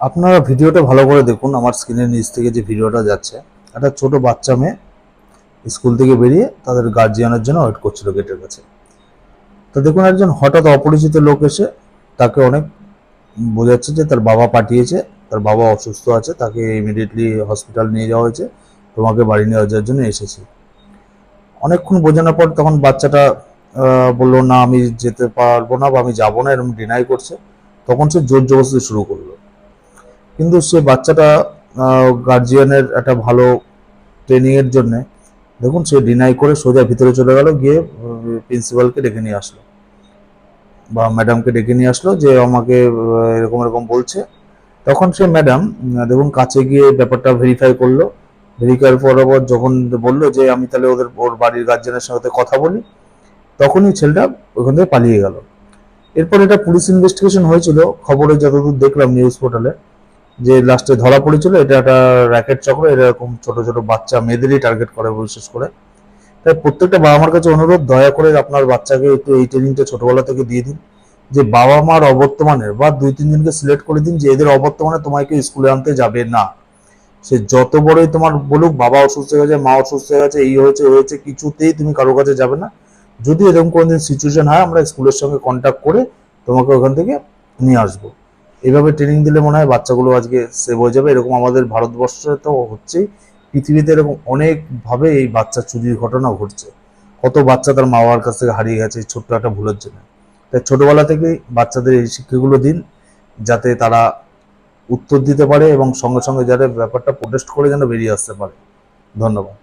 আপনারা ভিডিওটা ভালো করে দেখুন। আমার স্ক্রিনের নিচ থেকে যে ভিডিওটা যাচ্ছে, একটা ছোট বাচ্চা মেয়ে স্কুল থেকে বেরিয়ে তাদের গার্জিয়ানের জন্য ওয়েট করছিল গেটের কাছে। তো দেখুন, একজন হঠাৎ অপরিচিত লোক এসে তাকে অনেক বোঝাচ্ছে যে তার বাবা পাঠিয়েছে, তার বাবা অসুস্থ আছে, তাকে ইমিডিয়েটলি হসপিটাল নিয়ে যাওয়া হয়েছে, তোমাকে বাড়ি নিয়ে যাওয়ার জন্য এসেছি। অনেকক্ষণ বোঝানোর পর তখন বাচ্চাটা বললো, না আমি যেতে পারবো না বা আমি যাবো না, এরকম ডিনাই করছে। তখন সে জোর জবরদস্তি শুরু করলো। কিন্তু সে বাচ্চাটা গার্জিয়ানের একটা ভালো ট্রেনিংয়ের জন্যে দেখুন সে ডিনাই করে সোজা ভিতরে চলে গেল, গিয়ে প্রিন্সিপালকে ডেকে নিয়ে আসলো বা ম্যাডামকে ডেকে নিয়ে আসলো যে আমাকে এরকম এরকম বলছে। তখন সে ম্যাডাম দেখুন কাছে গিয়ে ব্যাপারটা ভেরিফাই করলো। ভেরিফাই করার পর যখন বললো যে আমি তাহলে ওর বাড়ির গার্জিয়ানের সাথে কথা বলি, তখনই ছেলেটা ওখান থেকে পালিয়ে গেল। এরপর এটা পুলিশ ইনভেস্টিগেশন হয়েছিল, খবরে যতদূর দেখলাম নিউজ পোর্টালে, যে লাস্টে ধরা পড়েছিল এটা একটা র্যাকেট চক্র, এরকম ছোট ছোট বাচ্চা মেয়েদেরই টার্গেট করে বিশেষ করে। তাই প্রত্যেকটা বাবা মার কাছে অনুরোধ, দয়া করে আপনার বাচ্চাকে একটু এই ট্রেনিংটা ছোটবেলা থেকে দিয়ে দিন, যে বাবা মার অবর্তমানের বা 2-3 জনকে সিলেক্ট করে দিন যে এদের অবর্তমানে তোমাকে স্কুলে আনতে যাবে না। সে যত বড়ই তোমার বলুক বাবা অসুস্থ হয়ে গেছে, মা অসুস্থ হয়ে গেছে, এই হয়েছে হয়েছে, কিছুতেই তুমি কারোর কাছে যাবে না। যদি এরকম কোনোদিন সিচুয়েশন হয়, আমরা স্কুলের সঙ্গে কন্ট্যাক্ট করে তোমাকে ওখান থেকে নিয়ে আসবো। এইভাবে ট্রেনিং দিলে মনে হয় বাচ্চাগুলো আজকে সেভ হয়ে যাবে। এরকম আমাদের ভারতবর্ষে তো হচ্ছেই, পৃথিবীতে এরকম অনেকভাবে এই বাচ্চা চুরির ঘটনা ঘটছে। কত বাচ্চা তার মা বাবার কাছ থেকে হারিয়ে গেছে ছোট্ট একটা ভুলের জন্য। তাই ছোটবেলা থেকেই বাচ্চাদের এই শিক্ষাগুলো দিন, যাতে তারা উত্তর দিতে পারে এবং সঙ্গে সঙ্গে যারা ব্যাপারটা প্রোটেস্ট করে যেন বেরিয়ে আসতে পারে। ধন্যবাদ।